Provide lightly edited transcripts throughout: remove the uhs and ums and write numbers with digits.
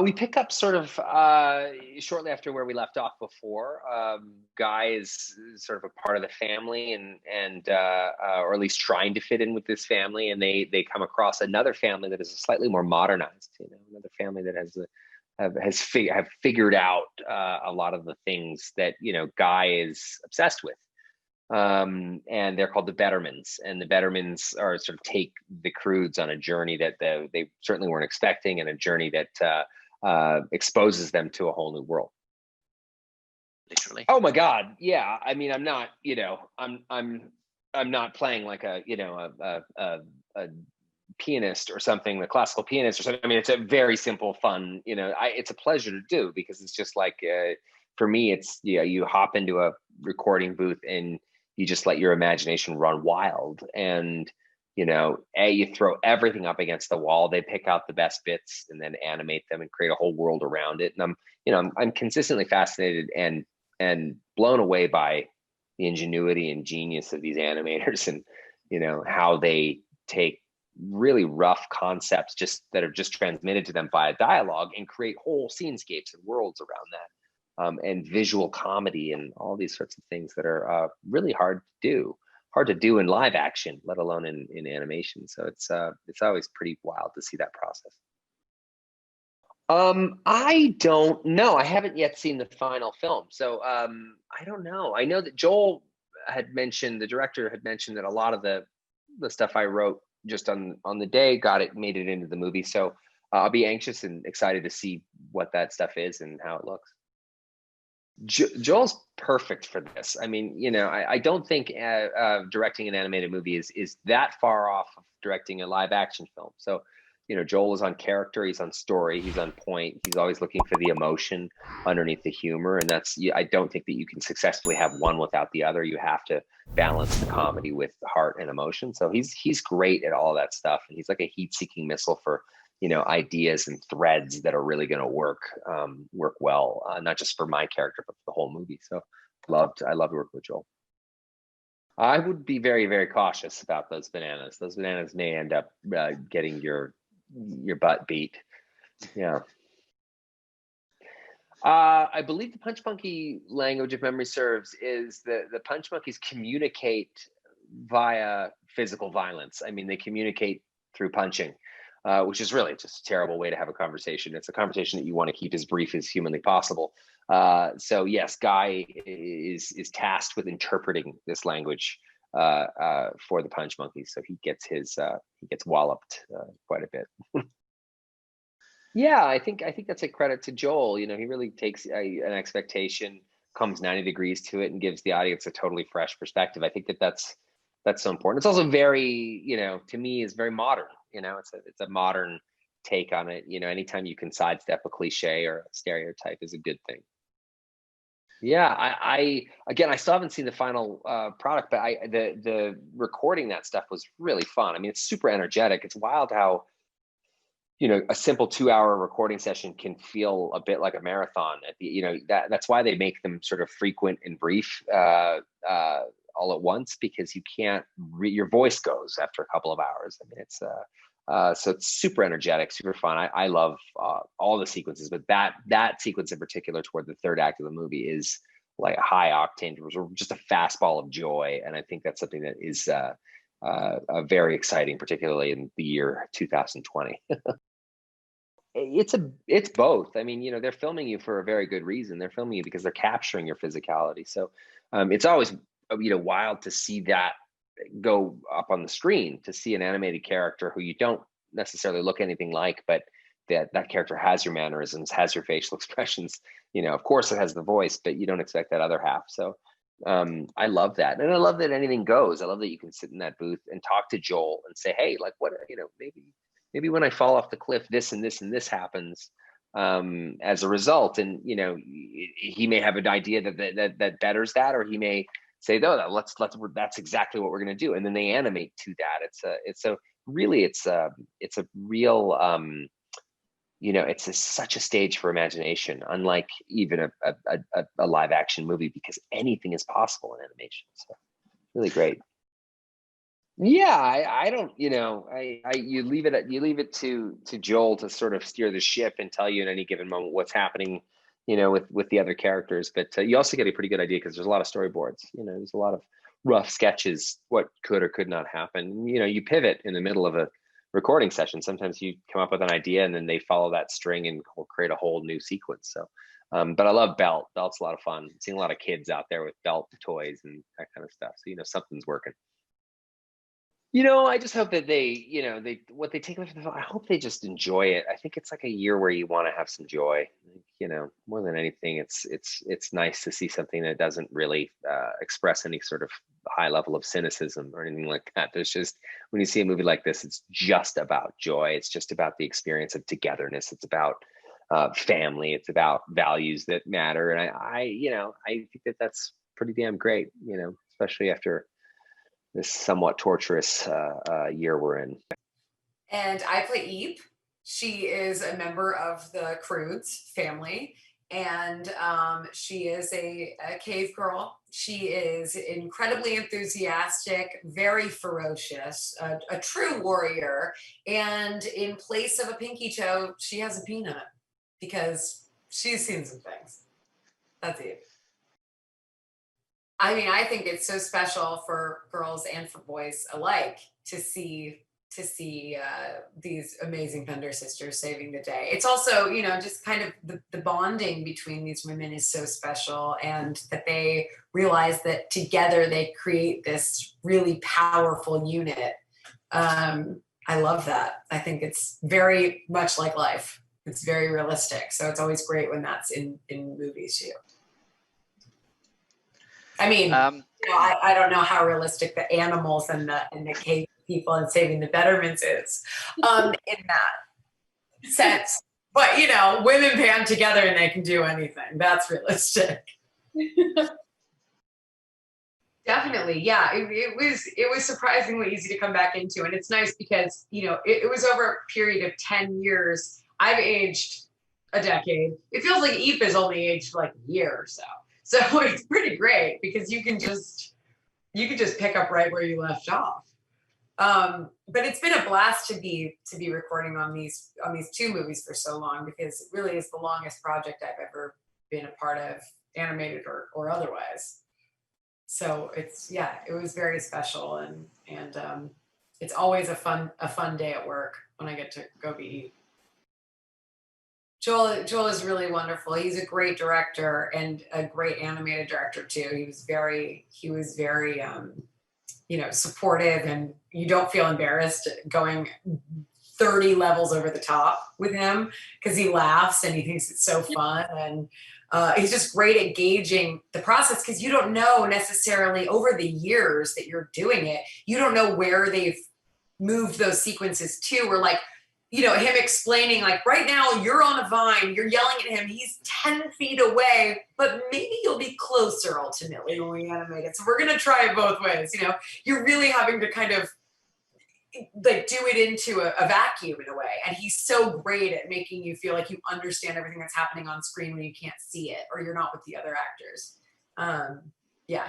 We pick up sort of shortly after where we left off before. Guy is sort of a part of the family, and or at least trying to fit in with this family, and they come across another family that is slightly more modernized. Another family that have figured out a lot of the things that Guy is obsessed with. And they're called the Bettermans, and the Bettermans are sort of take the Croods on a journey that they certainly weren't expecting, and a journey that exposes them to a whole new world. Literally. Oh my God, yeah. I mean, I'm not, I'm not playing like a pianist or something, the classical pianist or something. I mean, it's a very simple, fun, it's a pleasure to do, because it's just like, for me, it's, you hop into a recording booth and you just let your imagination run wild, and you throw everything up against the wall. They pick out the best bits and then animate them and create a whole world around it. And I'm consistently fascinated and blown away by the ingenuity and genius of these animators, and how they take really rough concepts that are just transmitted to them via dialogue and create whole scenescapes and worlds around that. And visual comedy and all these sorts of things that are really hard to do in live action, let alone in animation. So it's always pretty wild to see that process. I don't know. I haven't yet seen the final film, so I don't know. I know that Joel had mentioned, the director had mentioned, that a lot of the stuff I wrote just on the day made it into the movie. So I'll be anxious and excited to see what that stuff is and how it looks. Joel's perfect for this. I mean, I don't think directing an animated movie is that far off of directing a live action film. So, Joel is on character, he's on story, he's on point. He's always looking for the emotion underneath the humor. And I don't think that you can successfully have one without the other. You have to balance the comedy with heart and emotion. So he's great at all that stuff. And he's like a heat-seeking missile for ideas and threads that are really going to work well, not just for my character, but for the whole movie. So I loved working with Joel. I would be very, very cautious about those bananas. Those bananas may end up getting your butt beat. Yeah. I believe the Punch Monkey language, if memory serves, is the Punch Monkeys communicate via physical violence. I mean, they communicate through punching. Which is really just a terrible way to have a conversation. It's a conversation that you want to keep as brief as humanly possible. So yes, Guy is tasked with interpreting this language for the Punch Monkeys. So he gets walloped quite a bit. Yeah, I think that's a credit to Joel. He really takes an expectation, comes 90 degrees to it, and gives the audience a totally fresh perspective. I think that's so important. It's also very, to me, is very modern. It's a modern take on it. Anytime you can sidestep a cliche or a stereotype is a good thing. Yeah, I still haven't seen the final product, but the recording that stuff was really fun. I mean, it's super energetic. It's wild how a simple 2-hour recording session can feel a bit like a marathon. That's why they make them sort of frequent and brief all at once, because you can't your voice goes after a couple of hours. I mean, it's so it's super energetic, super fun. I love all the sequences, but that sequence in particular toward the third act of the movie is like high octane. It was just a fastball of joy, and I think that's something that is very exciting, particularly in the year 2020. It's both. I mean, they're filming you for a very good reason. They're filming you because they're capturing your physicality. So it's always wild to see that go up on the screen, to see an animated character who you don't necessarily look anything like, but that character has your mannerisms, has your facial expressions. Of course it has the voice, but you don't expect that other half. So I love that. And I love that anything goes. I love that you can sit in that booth and talk to Joel and say, hey, like, what, maybe when I fall off the cliff, this and this and this happens as a result. And, he may have an idea that betters that, or he may say, no, that's exactly what we're going to do. And then they animate to that. It's a real, it's such a stage for imagination, unlike even a live action movie, because anything is possible in animation. So really great. Yeah, I don't, you leave it to Joel to sort of steer the ship and tell you in any given moment what's happening, with the other characters. But you also get a pretty good idea because there's a lot of storyboards. There's a lot of rough sketches, what could or could not happen. You pivot in the middle of a recording session. Sometimes you come up with an idea and then they follow that string and will create a whole new sequence. So, but I love Belt. Belt's a lot of fun. Seeing a lot of kids out there with Belt toys and that kind of stuff. So, something's working. I just hope that what they take away from the film, I hope they just enjoy it. I think it's like a year where you want to have some joy. More than anything, it's nice to see something that doesn't really express any sort of high level of cynicism or anything like that. There's just, when you see a that like this, it's just about joy. It's just about the experience of togetherness. It's about family. It's about values that matter. And I think that that's pretty damn great. Especially after this somewhat torturous year we're in. And I play Eve. She is a member of the Croods family, and she is a cave girl. She is incredibly enthusiastic, very ferocious, a true warrior. And in place of a pinky toe, she has a peanut because she's seen some things. That's Eve. I mean, I think it's so special for girls and for boys alike to see these amazing Thunder sisters saving the day. It's also, just kind of the bonding between these women is so special, and that they realize that together they create this really powerful unit. I love that. I think it's very much like life. It's very realistic. So it's always great when that's in movies too. I mean, I don't know how realistic the animals and the cave people and saving the Bettermans is in that sense. But, women band together and they can do anything. That's realistic. Definitely. Yeah, it was surprisingly easy to come back into. And it's nice because, it was over a period of 10 years. I've aged a decade. It feels like Eve has only aged like a year or so. So it's pretty great because you can just pick up right where you left off. But it's been a blast to be recording on these two movies for so long, because it really is the longest project I've ever been a part of, animated or otherwise. So it was very special, and it's always a fun day at work when I get to go be. Joel is really wonderful. He's a great director and a great animated director too. He was very supportive, and you don't feel embarrassed going 30 levels over the top with him, because he laughs and he thinks it's so fun. And he's just great at gauging the process, because you don't know necessarily over the years that you're doing it, you don't know where they've moved those sequences to, or like, him explaining, like, right now you're on a vine, you're yelling at him, he's 10 feet away, but maybe you'll be closer ultimately when we animate it. So we're going to try it both ways. You're really having to kind of like do it into a vacuum in a way. And he's so great at making you feel like you understand everything that's happening on screen when you can't see it, or you're not with the other actors.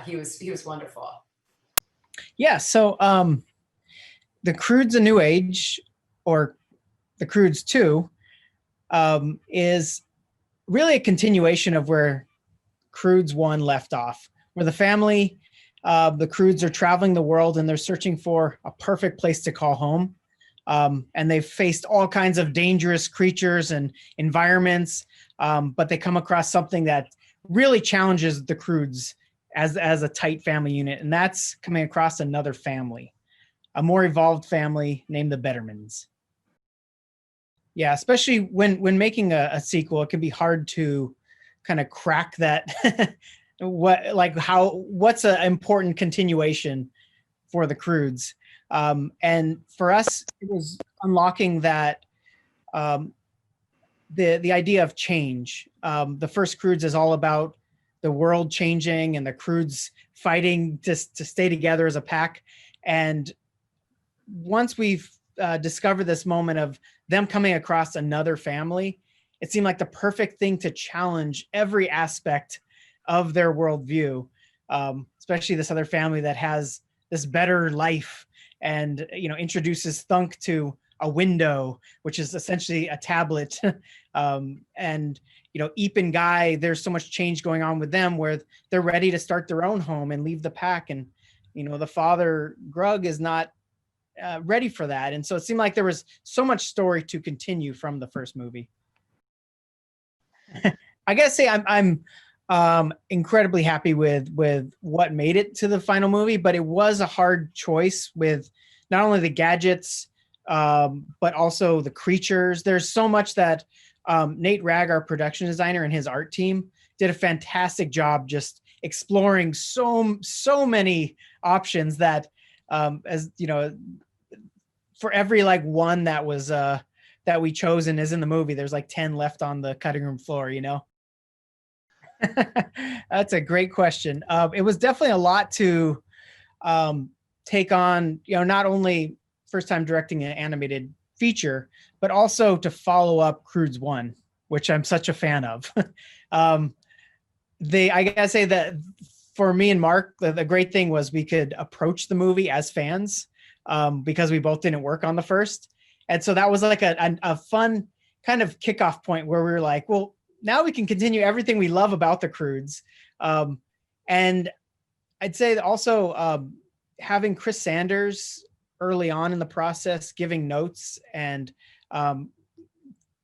He was wonderful. Yeah. So the Croods: A New Age, or the Croods 2, is really a continuation of where Croods 1 left off, where the family, the Croods, are traveling the world and they're searching for a perfect place to call home. And they've faced all kinds of dangerous creatures and environments, but they come across something that really challenges the Croods as a tight family unit. And that's coming across another family, a more evolved family named the Bettermans. Yeah, especially when making a sequel, it can be hard to kind of crack that what's an important continuation for the Croods. And for us, it was unlocking that the idea of change. The first Croods is all about the world changing and the Croods fighting to stay together as a pack. And once we've discovered this moment of them coming across another family, it seemed like the perfect thing to challenge every aspect of their worldview, especially this other family that has this better life and introduces Thunk to a window, which is essentially a tablet. And Eep and Guy, there's so much change going on with them where they're ready to start their own home and leave the pack, and the father Grug is not ready for that. And so it seemed like there was so much story to continue from the first movie. I gotta say, I'm incredibly happy with what made it to the final movie, but it was a hard choice with not only the gadgets, but also the creatures. There's so much that Nate Ragg, our production designer, and his art team did a fantastic job just exploring so many options that, as for every one that was that we chose and is in the movie, there's 10 left on the cutting room floor. That's a great question. It was definitely a lot to take on, not only first time directing an animated feature, but also to follow up Croods 1, which I'm such a fan of. I gotta say that for me and Mark, the great thing was we could approach the movie as fans, because we both didn't work on the first. And so that was a fun kind of kickoff point where we were like, well, now we can continue everything we love about the Croods. And I'd say that also having Chris Sanders early on in the process, giving notes and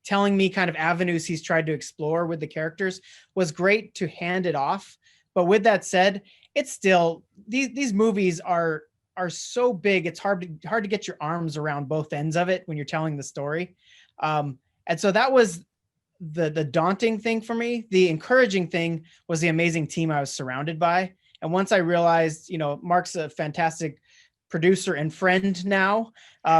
telling me kind of avenues he's tried to explore with the characters was great to hand it off. But with that said, it's still, these movies are so big, it's hard to get your arms around both ends of it when you're telling the story. And so that was the daunting thing for me. The encouraging thing was the amazing team I was surrounded by. And once I realized, Mark's a fantastic producer and friend now.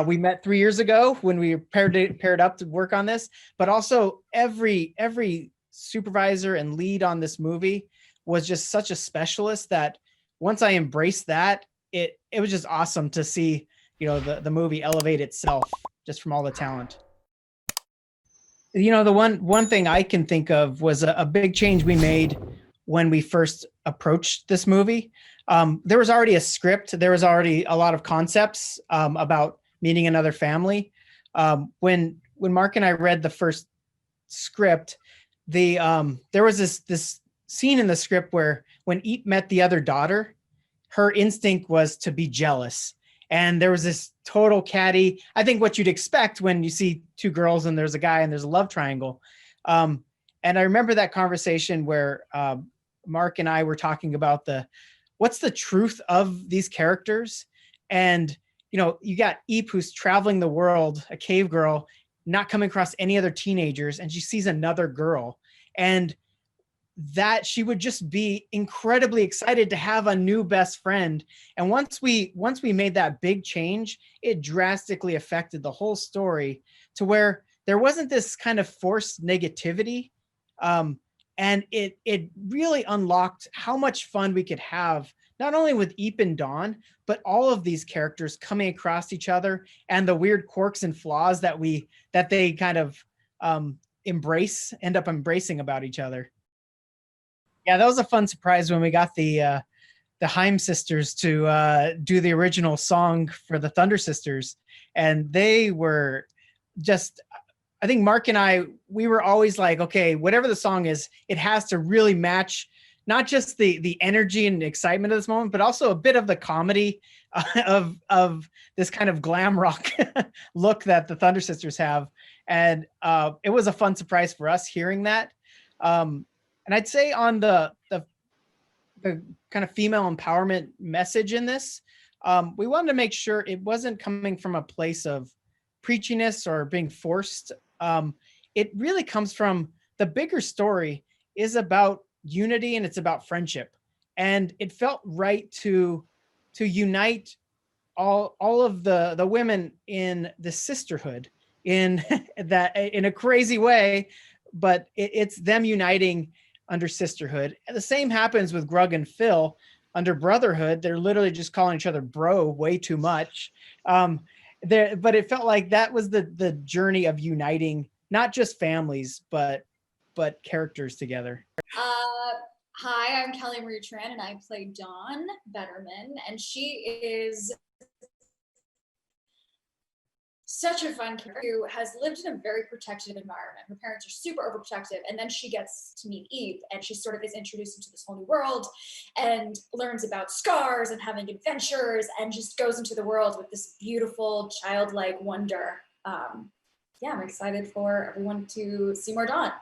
We met 3 years ago when we paired up to work on this, but also every supervisor and lead on this movie was just such a specialist that once I embraced that, it was just awesome to see, the movie elevate itself just from all the talent. The one thing I can think of was a big change we made when we first approached this movie. There was already a script. There was already a lot of concepts about meeting another family. When Mark and I read the first script, there was this scene in the script where when Eep met the other daughter, her instinct was to be jealous. And there was this total catty, I think what you'd expect when you see two girls and there's a guy and there's a love triangle. And I remember that conversation where Mark and I were talking about what's the truth of these characters. And, you got Eep, who's traveling the world, a cave girl, not coming across any other teenagers. And she sees another girl, and that she would just be incredibly excited to have a new best friend. And once we made that big change, it drastically affected the whole story to where there wasn't this kind of forced negativity. And it really unlocked how much fun we could have, not only with Eep and Dawn, but all of these characters coming across each other and the weird quirks and flaws that they kind of end up embracing about each other. Yeah, that was a fun surprise when we got the Haim sisters to do the original song for the Thunder Sisters. And they were just, I think Mark and I, we were always like, okay, whatever the song is, it has to really match not just the energy and excitement of this moment, but also a bit of the comedy of this kind of glam rock look that the Thunder Sisters have. And it was a fun surprise for us hearing that. And I'd say on the kind of female empowerment message in this, we wanted to make sure it wasn't coming from a place of preachiness or being forced. It really comes from the bigger story is about unity and it's about friendship. And it felt right to unite all of the women in the sisterhood in a crazy way, but it's them uniting under sisterhood. And the same happens with Grug and Phil under brotherhood. They're literally just calling each other bro way too much. But it felt like that was the journey of uniting not just families, but characters together. Hi, I'm Kelly Marie Tran, and I play Dawn Betterman, and she is such a fun character who has lived in a very protective environment. Her parents are super overprotective, and then she gets to meet Eve, and she sort of is introduced into this whole new world and learns about scars and having adventures, and just goes into the world with this beautiful childlike wonder. Yeah, I'm excited for everyone to see more Dawn.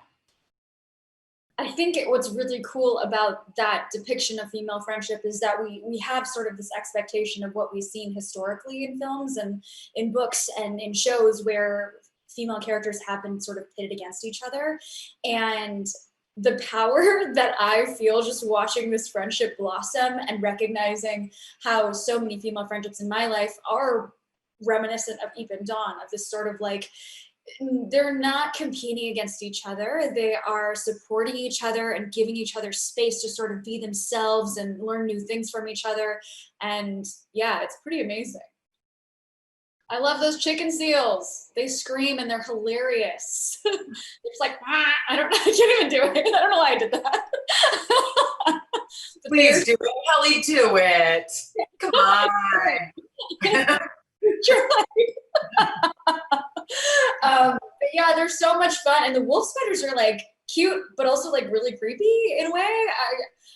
I think what's really cool about that depiction of female friendship is that we have sort of this expectation of what we've seen historically in films and in books and in shows where female characters have been sort of pitted against each other. And the power that I feel just watching this friendship blossom and recognizing how so many female friendships in my life are reminiscent of Eve and Dawn, of this sort of like, they're not competing against each other. They are supporting each other and giving each other space to sort of be themselves and learn new things from each other. And yeah, it's pretty amazing. I love those chicken seals. They scream and they're hilarious. They're just like, ah, I don't know, I can't even do it. I don't know why I did that. Please do it, Kelly, do it. Come on. But yeah, they're so much fun, and the wolf spiders are like cute, but also like really creepy in a way.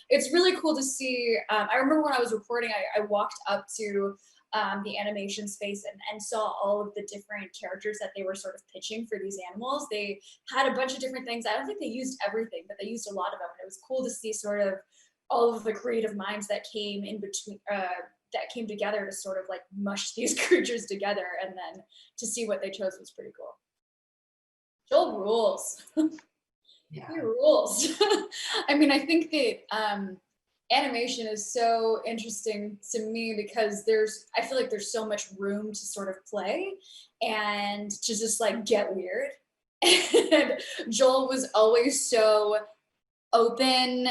It's really cool to see. I remember when I was reporting, I walked up to the animation space and saw all of the different characters that they were sort of pitching for these animals. They had a bunch of different things. I don't think they used everything, but they used a lot of them. And it was cool to see sort of all of the creative minds that came in between, that came together to sort of like mush these creatures together, and then to see what they chose was pretty cool. Joel rules. Yeah. He rules. I mean, I think that animation is so interesting to me because I feel like there's so much room to sort of play and to just like get weird. And Joel was always so open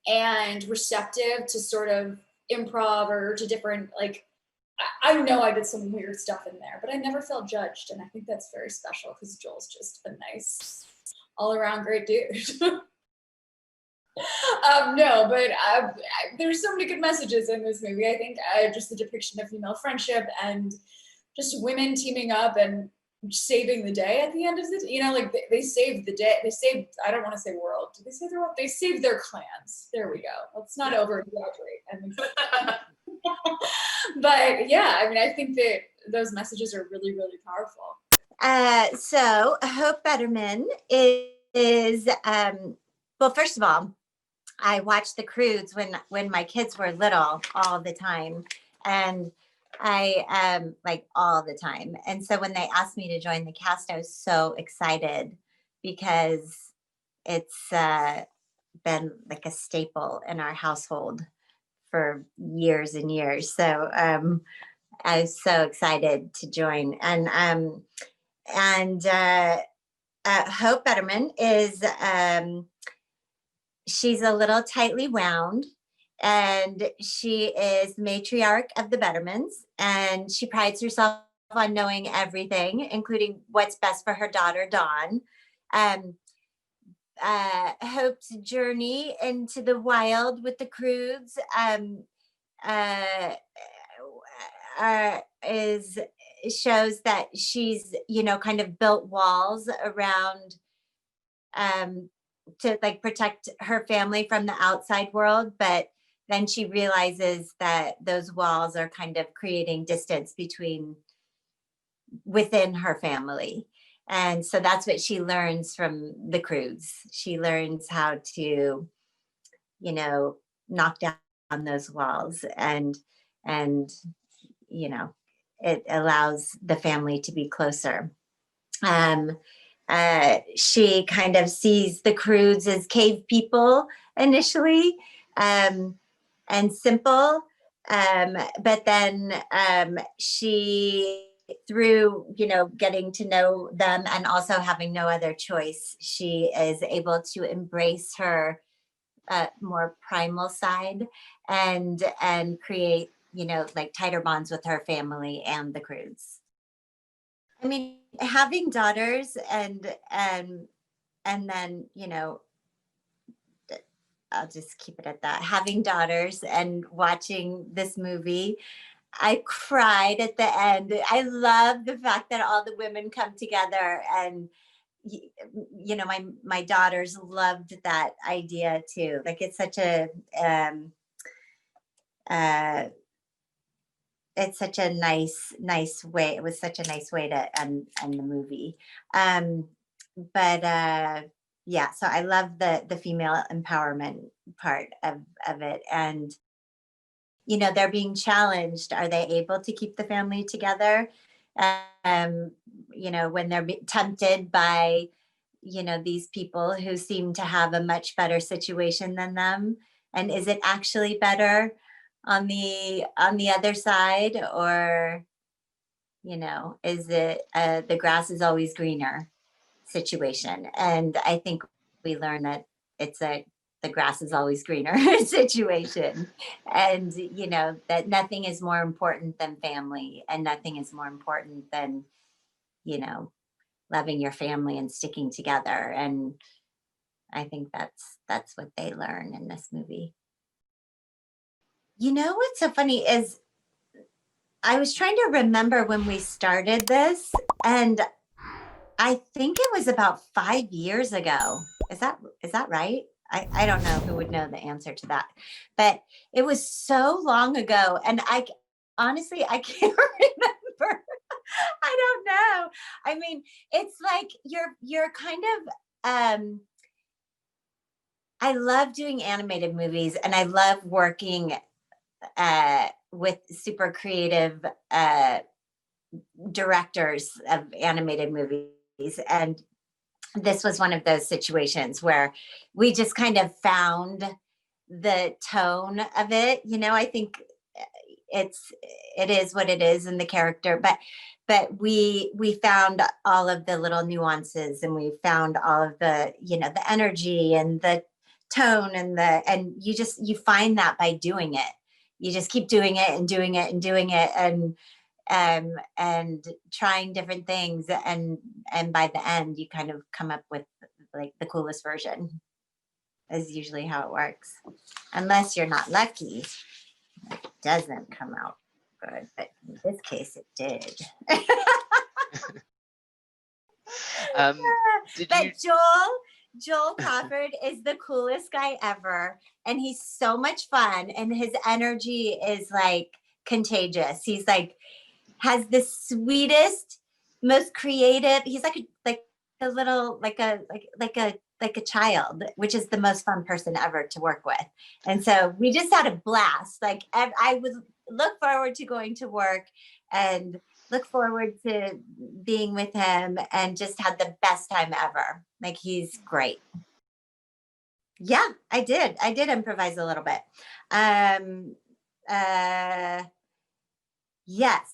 and receptive to sort of improv or to different, like, I know I did some weird stuff in there, but I never felt judged. And I think that's very special because Joel's just a nice, all around great dude. No, but there's so many good messages in this movie. I think just the depiction of female friendship and just women teaming up and saving the day at the end of it. You know, like they saved the day. They saved, I don't want to say world. Did they save their world? They saved their clans. There we go. Let's not over exaggerate. I mean, but yeah, I mean, I think that those messages are really, really powerful. So Hope Betterman is well, first of all, I watched the Croods when my kids were little all the time, and I like all the time. And so when they asked me to join the cast, I was so excited because it's been like a staple in our household for years and years. So I was so excited to join. And Hope Betterman is she's a little tightly wound, and she is matriarch of the Bettermans, and she prides herself on knowing everything, including what's best for her daughter, Dawn. Hope's journey into the wild with the Croods shows that she's, you know, kind of built walls around to like protect her family from the outside world, but then she realizes that those walls are kind of creating distance within her family. And so that's what she learns from the Croods. She learns how to, you know, knock down those walls, and you know, it allows the family to be closer. She kind of sees the Croods as cave people initially, and simple, but then she, through, you know, getting to know them and also having no other choice, she is able to embrace her more primal side and create, you know, like tighter bonds with her family and the Croods. I mean, having daughters and then, you know, I'll just keep it at that. Having daughters and watching this movie, I cried at the end. I love the fact that all the women come together, and you know, my daughters loved that idea too. Like it's such a it's such a nice way. It was such a nice way to end the movie. Yeah, so I love the female empowerment part of it. And, you know, they're being challenged. Are they able to keep the family together? You know, when they're tempted by, you know, these people who seem to have a much better situation than them. And is it actually better on the other side, or, you know, is it the grass is always greener situation? And I think we learn that it's the grass is always greener situation. And, you know, that nothing is more important than family, and nothing is more important than, you know, loving your family and sticking together. And I think that's what they learn in this movie. You know, what's so funny is I was trying to remember when we started this, and I think it was about 5 years ago. Is that right? I don't know who would know the answer to that, but it was so long ago, and I honestly can't remember. I don't know. I mean, it's like you're kind of I love doing animated movies, and I love working with super creative directors of animated movies. And this was one of those situations where we just kind of found the tone of it. You know, I think it is what it is in the character, but we found all of the little nuances, and we found all of the, you know, the energy and the tone and you find that by doing it. You just keep doing it and doing it and doing it, and trying different things, and by the end you kind of come up with like the coolest version. Is usually how it works, unless you're not lucky. It doesn't come out good, but in this case it did. Joel Crawford is the coolest guy ever, and he's so much fun, and his energy is like contagious. He's like has the sweetest, most creative. He's like a little like a child, which is the most fun person ever to work with. And so we just had a blast. Like I would look forward to going to work and look forward to being with him, and just had the best time ever. Like, he's great. Yeah, I did improvise a little bit. Yes.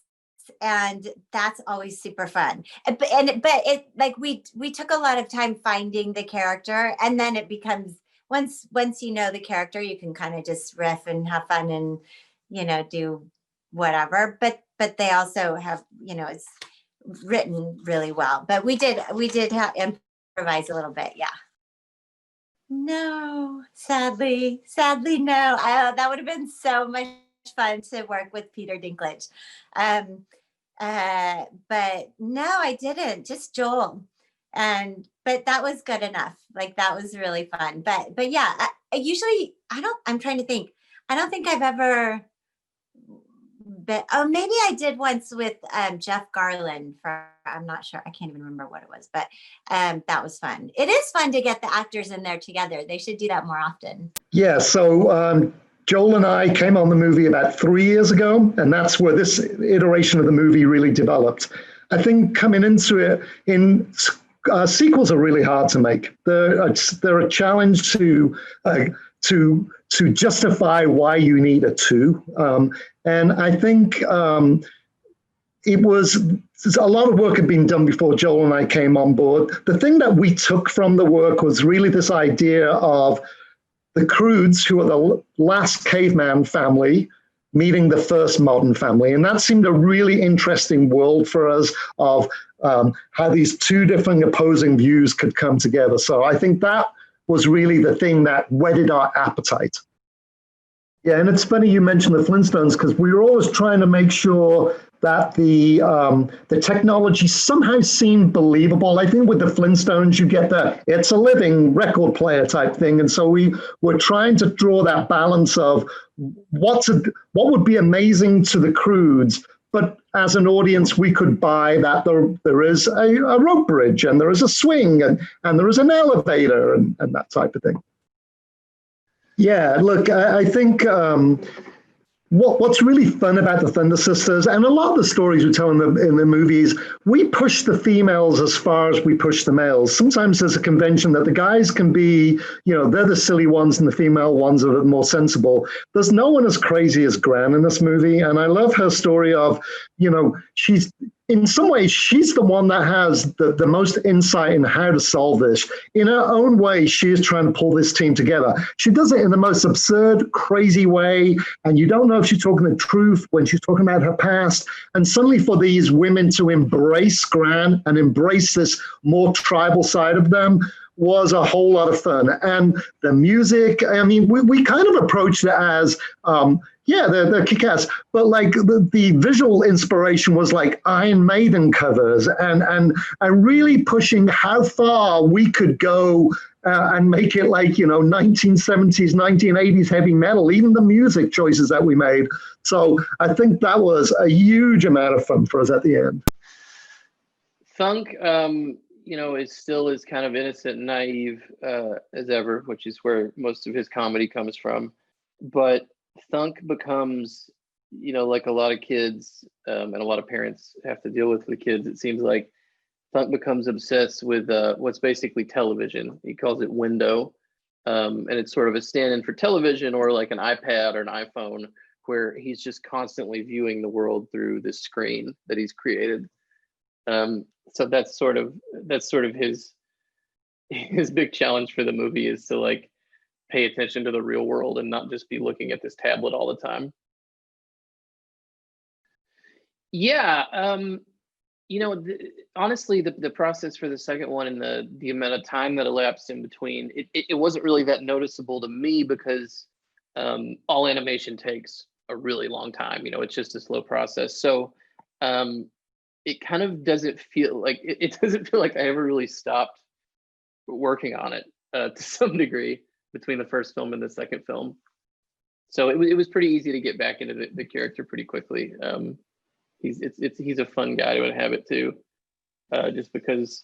And that's always super fun. But it like we took a lot of time finding the character, and then it becomes once you know the character, you can kind of just riff and have fun and, you know, do whatever. But they also have, you know, it's written really well. But we did improvise a little bit, yeah. No, sadly no. That would have been so much fun to work with Peter Dinklage. But no, I didn't, just Joel. But that was good enough. Like, that was really fun. But yeah, I usually, I'm trying to think. I don't think I've ever, maybe I did once with Jeff Garland I'm not sure. I can't even remember what it was, but that was fun. It is fun to get the actors in there together. They should do that more often. Yeah, so Joel and I came on the movie about 3 years ago, and that's where this iteration of the movie really developed. I think coming into it, sequels are really hard to make. They're a challenge to justify why you need a 2. And I think it was a lot of work had been done before Joel and I came on board. The thing that we took from the work was really this idea of the Croods, who are the last caveman family, meeting the first modern family. And that seemed a really interesting world for us of how these two different opposing views could come together. So I think that was really the thing that whetted our appetite. Yeah, and it's funny you mentioned the Flintstones because we were always trying to make sure that the technology somehow seemed believable. I think with the Flintstones, you get that it's a living record player type thing, and so we were trying to draw that balance of what would be amazing to the Croods, but as an audience, we could buy that there is a rope bridge and there is a swing and there is an elevator and that type of thing. Yeah, look, I think what's really fun about the Thunder Sisters, and a lot of the stories we tell in the movies, we push the females as far as we push the males. Sometimes there's a convention that the guys can be, they're the silly ones and the female ones are more sensible. There's no one as crazy as Gran in this movie, and I love her story of, she's, in some ways, she's the one that has the most insight in how to solve this. In her own way, she is trying to pull this team together. She does it in the most absurd, crazy way, and you don't know if she's talking the truth when she's talking about her past. And suddenly for these women to embrace Gran and embrace this more tribal side of them was a whole lot of fun. And the music, I mean, we kind of approached it as, yeah, they're kick-ass, but like the visual inspiration was like Iron Maiden covers and really pushing how far we could go and make it like, 1970s, 1980s heavy metal, even the music choices that we made. So I think that was a huge amount of fun for us at the end. Thunk, is still as kind of innocent and naive as ever, which is where most of his comedy comes from. But Thunk becomes, like a lot of kids and a lot of parents have to deal with the kids, it seems like Thunk becomes obsessed with what's basically television. He calls it window. And it's sort of a stand-in for television or like an iPad or an iPhone, where he's just constantly viewing the world through this screen that he's created. So that's sort of his big challenge for the movie, is to like pay attention to the real world and not just be looking at this tablet all the time. Yeah, honestly, the process for the second one and the amount of time that elapsed in between, it wasn't really that noticeable to me because all animation takes a really long time. It's just a slow process. So it kind of doesn't feel like it doesn't feel like I ever really stopped working on it to some degree between the first film and the second film. So it was pretty easy to get back into the character pretty quickly. He's a fun guy to inhabit too, just because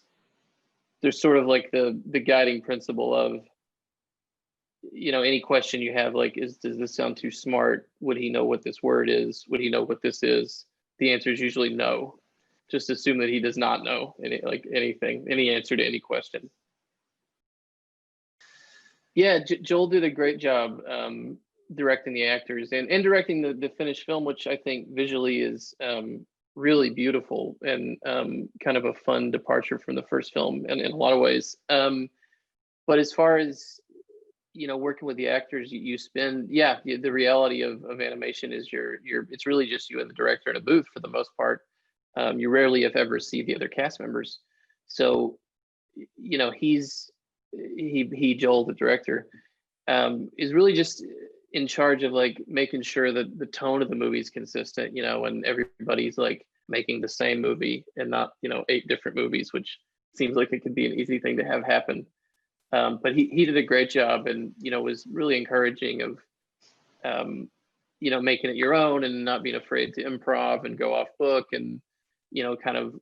there's sort of like the guiding principle of, any question you have, like, does this sound too smart? Would he know what this word is? Would he know what this is? The answer is usually no. Just assume that he does not know any answer to any question. Yeah, Joel did a great job directing the actors and directing the finished film, which I think visually is really beautiful and kind of a fun departure from the first film in a lot of ways. But as far as, working with the actors, you spend, the reality of animation is it's really just you and the director in a booth for the most part. You rarely, if ever, see the other cast members. So, Joel, the director, is really just in charge of like making sure that the tone of the movie is consistent, and everybody's like making the same movie and not, 8 different movies, which seems like it could be an easy thing to have happen. But he did a great job and, was really encouraging of, making it your own and not being afraid to improv and go off book and, kind of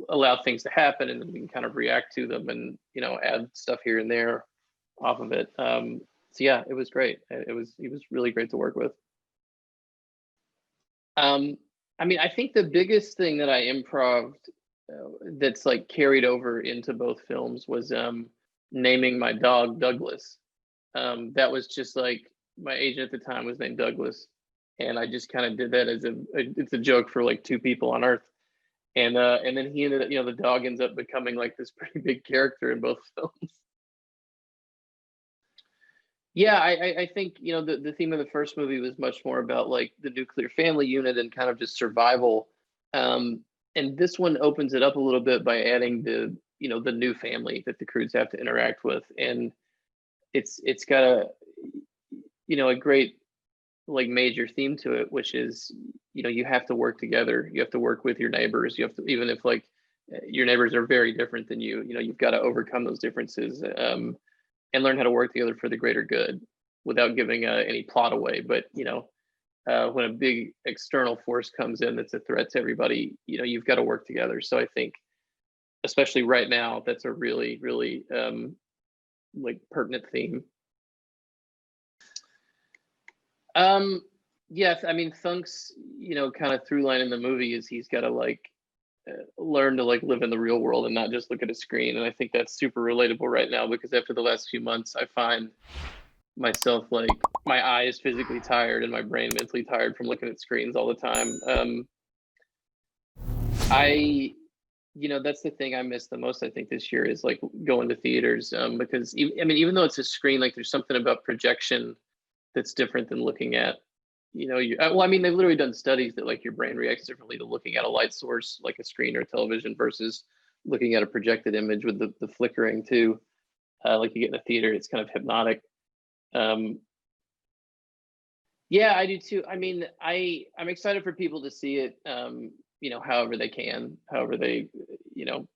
allow things to happen and then we can kind of react to them and, add stuff here and there off of it. So yeah, it was great. He was really great to work with. I think the biggest thing that I improv'd that's like carried over into both films was naming my dog Douglas. That was just like, my agent at the time was named Douglas. And I just kind of did that as it's a joke for like 2 people on Earth. And then he ended up, the dog ends up becoming like this pretty big character in both films. Yeah, I think, the theme of the first movie was much more about like the nuclear family unit and kind of just survival. And this one opens it up a little bit by adding the new family that the Croods have to interact with. And it's got a great like major theme to it, which is, you know, you have to work together. You have to work with your neighbors. You have to, even if like your neighbors are very different than you know, you've got to overcome those differences, and learn how to work together for the greater good without giving any plot away. But, you know, when a big external force comes in that's a threat to everybody, you know, you've got to work together. So I think, especially right now, that's a really, really like pertinent theme. Yes, I mean, Thunk's, you know, kind of through line in the movie is he's got to like learn to like live in the real world and not just look at a screen. And I think that's super relatable right now, because after the last few months, I find myself like my eye is physically tired and my brain mentally tired from looking at screens all the time. You know, that's the thing I miss the most, I think, this year is like going to theaters, because I mean, even though it's a screen, like there's something about projection that's different than looking at, you know, well, I mean, they've literally done studies that like your brain reacts differently to looking at a light source like a screen or television versus looking at a projected image with the flickering too. Like you get in a theater, it's kind of hypnotic. Yeah, I do too. I mean, I'm excited for people to see it, you know, however they can, however they, you know,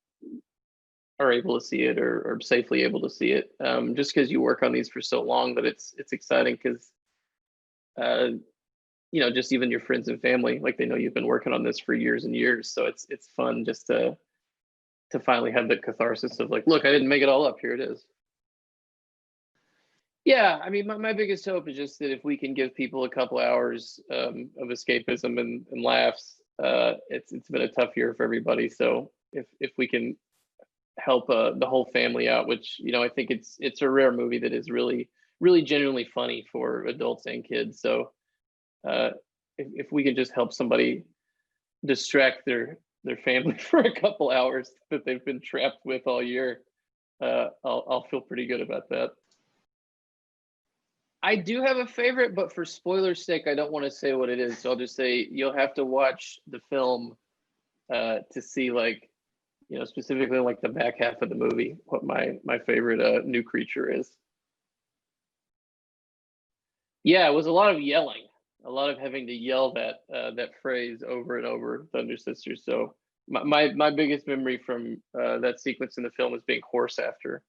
are able to see it or safely able to see it. Just because you work on these for so long, but it's exciting because, you know, just even your friends and family, like they know you've been working on this for years and years. So it's fun just to finally have the catharsis of like, look, I didn't make it all up. Here it is. Yeah, I mean, my biggest hope is just that if we can give people a couple hours of escapism and laughs, it's been a tough year for everybody. So if we can help the whole family out, which, you know, I think it's a rare movie that is really, really genuinely funny for adults and kids. So if we can just help somebody distract their family for a couple hours that they've been trapped with all year, I'll feel pretty good about that. I do have a favorite, but for spoiler's sake, I don't want to say what it is. So I'll just say you'll have to watch the film to see, like, you know, specifically like the back half of the movie, what my favorite new creature is. Yeah, it was a lot of yelling, a lot of having to yell that phrase over and over, Thunder Sisters. So my biggest memory from that sequence in the film is being hoarse after.